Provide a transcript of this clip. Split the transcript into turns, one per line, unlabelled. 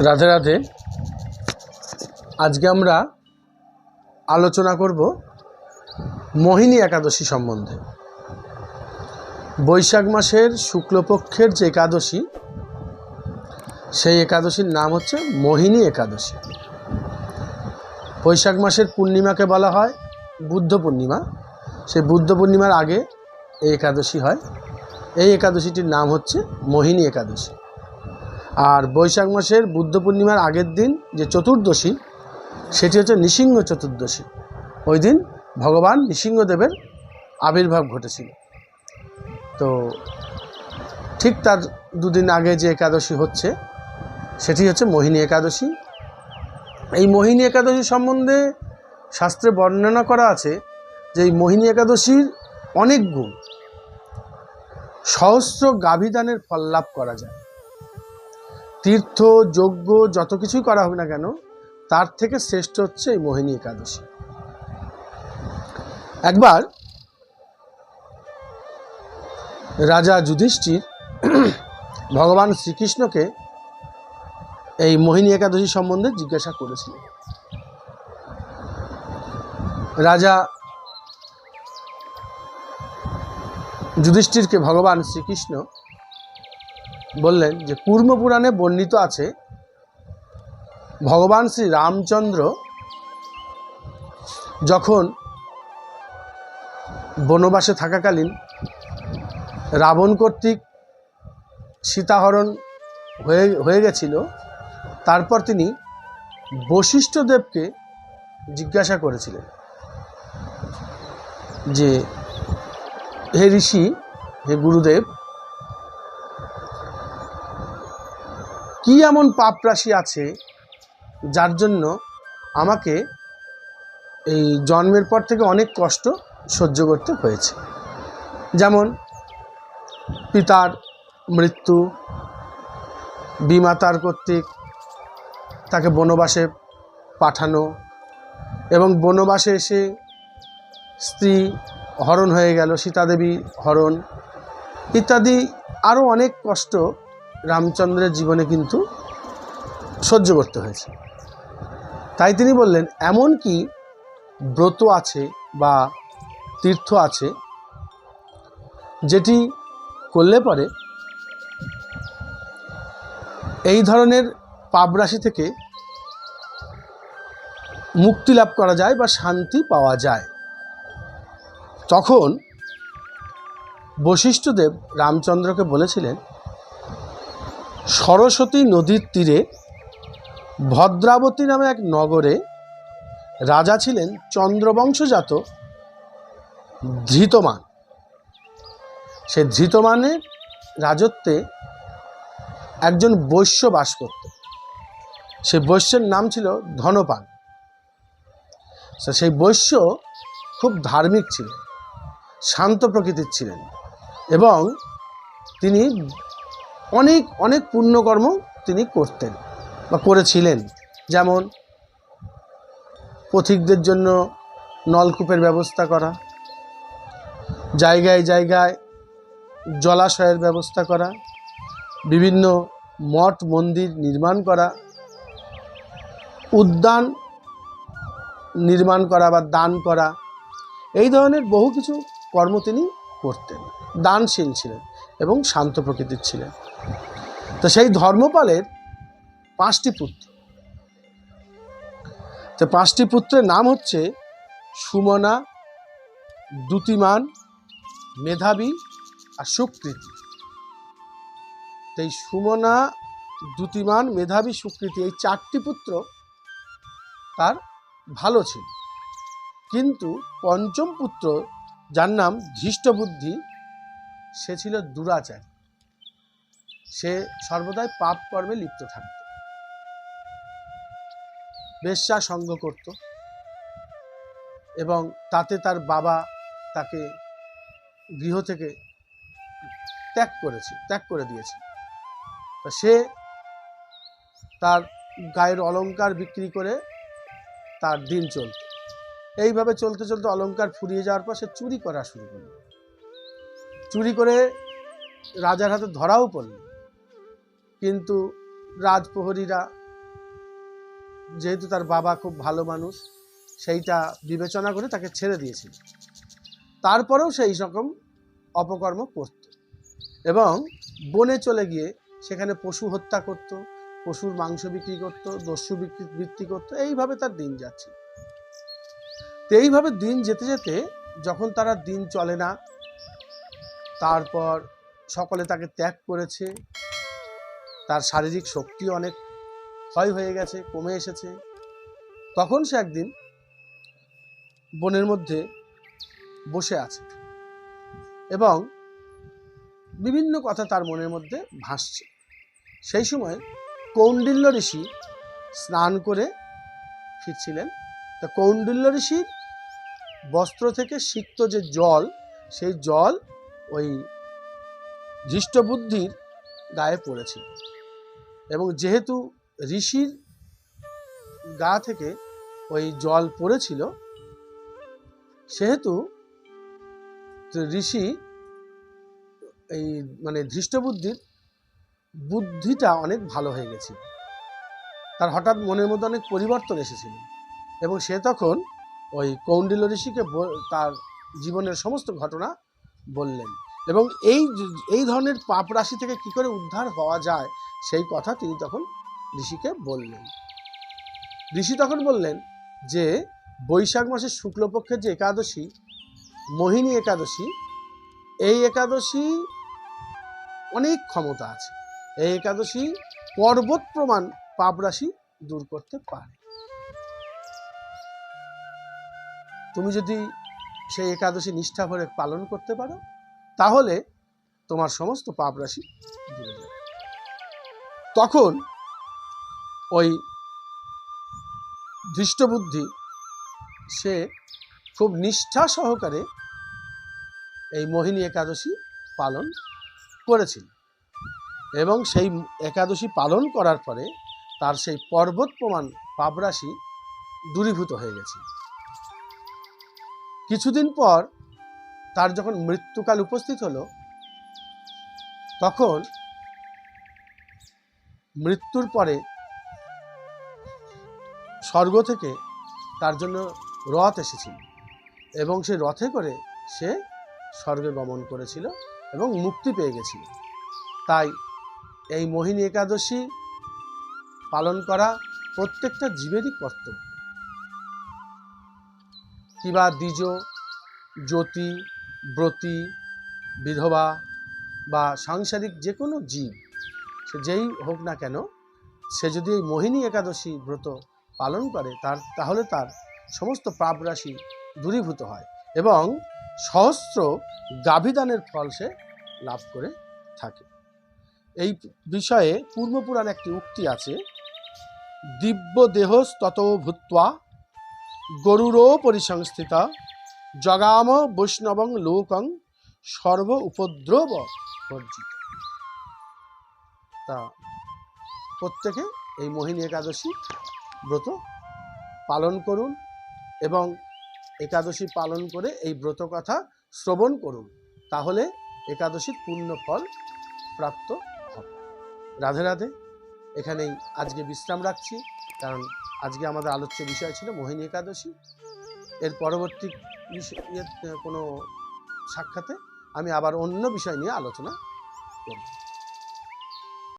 রাধে রাধে। আজকে আমরা আলোচনা করব মোহিনী একাদশী সম্বন্ধে। বৈশাখ মাসের শুক্লপক্ষের যে একাদশী, সেই একাদশীর নাম হচ্ছে মোহিনী একাদশী। বৈশাখ মাসের পূর্ণিমাকে বলা হয় বুদ্ধ পূর্ণিমা। সেই বুদ্ধ পূর্ণিমার আগে এই একাদশী হয়। এই একাদশীটির নাম হচ্ছে মোহিনী একাদশী। আর বৈশাখ মাসের বুদ্ধ পূর্ণিমার আগের দিন যে চতুর্দশী, সেটি হচ্ছে নৃসিংহ চতুর্দশী। ওই দিন ভগবান নৃসিংহদেবের আবির্ভাব ঘটেছিল। তো ঠিক তার দুদিন আগে যে একাদশী হচ্ছে, সেটি হচ্ছে মোহিনী একাদশী। এই মোহিনী একাদশী সম্বন্ধে শাস্ত্রে বর্ণনা করা আছে যে এই মোহিনী একাদশীর অনেক গুণ। সহস্র গাভীদানের ফল লাভ করা যায়। তীর্থ যজ্ঞ যত কিছুই করা হোক না কেন, তার থেকে শ্রেষ্ঠ হচ্ছে এই মোহিনী একাদশী। একবার রাজা যুধিষ্ঠির ভগবান শ্রীকৃষ্ণকে এই মোহিনী একাদশী সম্বন্ধে জিজ্ঞাসা করেছিলেন। রাজা যুধিষ্ঠিরকে ভগবান শ্রীকৃষ্ণ বললেন যে কুর্ম পুরাণে বর্ণিত আছে, ভগবান শ্রী রামচন্দ্র যখন বনবাসে থাকাকালীন রাবণ কর্তৃক সীতাহরণ হয়ে গেছিল, তারপর তিনি বশিষ্ঠদেবকে জিজ্ঞাসা করেছিলেন যে হে ঋষি, হে গুরুদেব, কি এমন পাপ রাশি আছে যার জন্য আমাকে এই জন্মের পর থেকে অনেক কষ্ট সহ্য করতে হয়েছে? যেমন পিতার মৃত্যু, বিমাতার কর্তৃক তাকে বনবাসে পাঠানো, এবং বনবাসে এসে স্ত্রী হরণ হয়ে গেল, সীতাদেবী হরণ ইত্যাদি আরও অনেক কষ্ট রামচন্দ্রের জীবনে কিন্তু সহ্য করতে হয়েছে। তাই তিনি বললেন, এমন কি ব্রত আছে বা তীর্থ আছে যেটি করলে পরে এই ধরনের পাপরাশি থেকে মুক্তি লাভ করা যায় বা শান্তি পাওয়া যায়? তখন বশিষ্ঠদেব রামচন্দ্রকে বলেছিলেন, সরস্বতী নদীর তীরে ভদ্রাবতী নামে এক নগরে রাজা ছিলেন চন্দ্রবংশজাত ধৃতমান। সে ধৃতমানের রাজত্বে একজন বৈশ্য বাস করত। সে বৈশ্যের নাম ছিল ধনপান। সেই বৈশ্য খুব ধার্মিক ছিলেন, শান্ত প্রকৃতির ছিলেন, এবং তিনি অনেক অনেক পুণ্যকর্ম তিনি করতেন বা করেছিলেন। যেমন পথিকদের জন্য নলকূপের ব্যবস্থা করা, জায়গায় জায়গায় জলাশয়ের ব্যবস্থা করা, বিভিন্ন মঠ মন্দির নির্মাণ করা, উদ্যান নির্মাণ করা বা দান করা, এই ধরনের বহু কিছু কর্ম তিনি করতেন। দানশীল ছিলেন এবং শান্ত প্রকৃতির ছিলেন। তো সেই ধর্মপালের 5টি পুত্র। তো 5টি পুত্রের নাম হচ্ছে সুমনা, দ্যুতিমান, মেধাবী আর সুকৃতি। তো এই সুমনা, দ্যুতিমান, মেধাবী, সুকৃতি এই 4টি পুত্র তার ভালো ছিল। কিন্তু পঞ্চম পুত্র, যার নাম ধৃষ্টবুদ্ধি, সে ছিল দুরাচারী। সে সর্বদাই পাপ কর্মে লিপ্ত থাকত, বেশ্যা সঙ্গ করত, এবং তাতে তার বাবা তাকে গৃহ থেকে ত্যাগ করে দিয়েছে। সে তার গায়ের অলংকার বিক্রি করে তার দিন চলত। এইভাবে চলতে চলতে অলংকার ফুরিয়ে যাওয়ার পর সে চুরি করা শুরু করল। চুরি করে রাজার হাতে ধরাও পড়ল, কিন্তু রাজপ্রহরীরা, যেহেতু তার বাবা খুব ভালো মানুষ, সেইটা বিবেচনা করে তাকে ছেড়ে দিয়েছিল। তারপরেও সেই রকম অপকর্ম করত এবং বনে চলে গিয়ে সেখানে পশু হত্যা করত, পশুর মাংস বিক্রি করত, দস্যু বৃত্তি করত। এইভাবে তার দিন যাচ্ছে। তো এইভাবে দিন যেতে যেতে যখন তারা দিন চলে না, তারপর সকলে তাকে ত্যাগ করেছে, তার শারীরিক শক্তি অনেক ক্ষয় হয়ে গেছে, কমে এসেছে, তখন সে একদিন বনের মধ্যে বসে আছে এবং বিভিন্ন কথা তার মনের মধ্যে ভাসছে। সেই সময় কৌণ্ডিল্য ঋষি স্নান করে ফিরছিলেন। তা কৌণ্ডিল্য ঋষির বস্ত্র থেকে সিক্ত যে জল, সেই জল ওই ধৃষ্টবুদ্ধির গায়ে পড়েছিল এবং যেহেতু ঋষির গা থেকে ওই জল পড়েছিল, সেহেতু ঋষি এই ধৃষ্টবুদ্ধির বুদ্ধিটা অনেক ভালো হয়ে গেছিল। তার হঠাৎ মনের মধ্যে অনেক পরিবর্তন এসেছিল এবং সে তখন ওই কৌণ্ডিল্য ঋষিকে তার জীবনের সমস্ত ঘটনা বললেন এবং এই ধরনের পাপ রাশি থেকে কি করে উদ্ধার হওয়া যায় সেই কথা তিনি তখন ঋষিকে বললেন। ঋষি তখন বললেন যে বৈশাখ মাসের শুক্লপক্ষের যে একাদশী, মোহিনী একাদশী, এই একাদশী অনেক ক্ষমতা আছে। এই একাদশী পর্বত প্রমাণ পাপ রাশি দূর করতে পারে। তুমি যদি সেই একাদশী নিষ্ঠা ভরে পালন করতে পারো, তাহলে তোমার সমস্ত পাপ রাশি দূরে যাবে। তখন ওই ধৃষ্টবুদ্ধি সে খুব নিষ্ঠা সহকারে এই মোহিনী একাদশী পালন করেছিল এবং সেই একাদশী পালন করার পরে তার সেই পর্বত প্রমাণ পাপ রাশি দূরীভূত হয়ে গেছে। কিছুদিন পর তার যখন মৃত্যুকাল উপস্থিত হলো, তখন মৃত্যুর পরে স্বর্গ থেকে তার জন্য রথ এসেছিল এবং সেই রথে করে সে স্বর্গে গমন করেছিল এবং মুক্তি পেয়ে গেছিল। তাই এই মোহিনী একাদশী পালন করা প্রত্যেকটা জীবেরই কর্তব্য। কিবা দ্বিজ, জ্যোতি, ব্রতী, বিধবা বা সাংসারিক যে কোনো জীব, সে যেই হোক না কেন, সে যদি এই মোহিনী একাদশী ব্রত পালন করে তাহলে তার সমস্ত পাপ রাশি দূরীভূত হয় এবং সহস্র গাভীদানের ফল সে লাভ করে থাকে। এই বিষয়ে পূর্বপুরাণ একটি উক্তি আছে, দিব্য দেহস্তত ভূত্বা গরুরো পরিসংস্থিতা জগাম বৈষ্ণবং লোকং সর্ব উপদ্রব বর্জিত। তা প্রত্যেকে এই মোহিনী একাদশী ব্রত পালন করুন এবং একাদশী পালন করে এই ব্রত কথা শ্রবণ করুন, তাহলে একাদশীর পূর্ণ ফল প্রাপ্ত হবে। রাধে রাধে। এখানেই আজকে বিশ্রাম রাখছি, কারণ আজকে আমাদের আলোচ্য বিষয় ছিল মোহিনী একাদশী। এর পরবর্তী কোনো সাক্ষাতে আমি আবার অন্য বিষয় নিয়ে আলোচনা করব।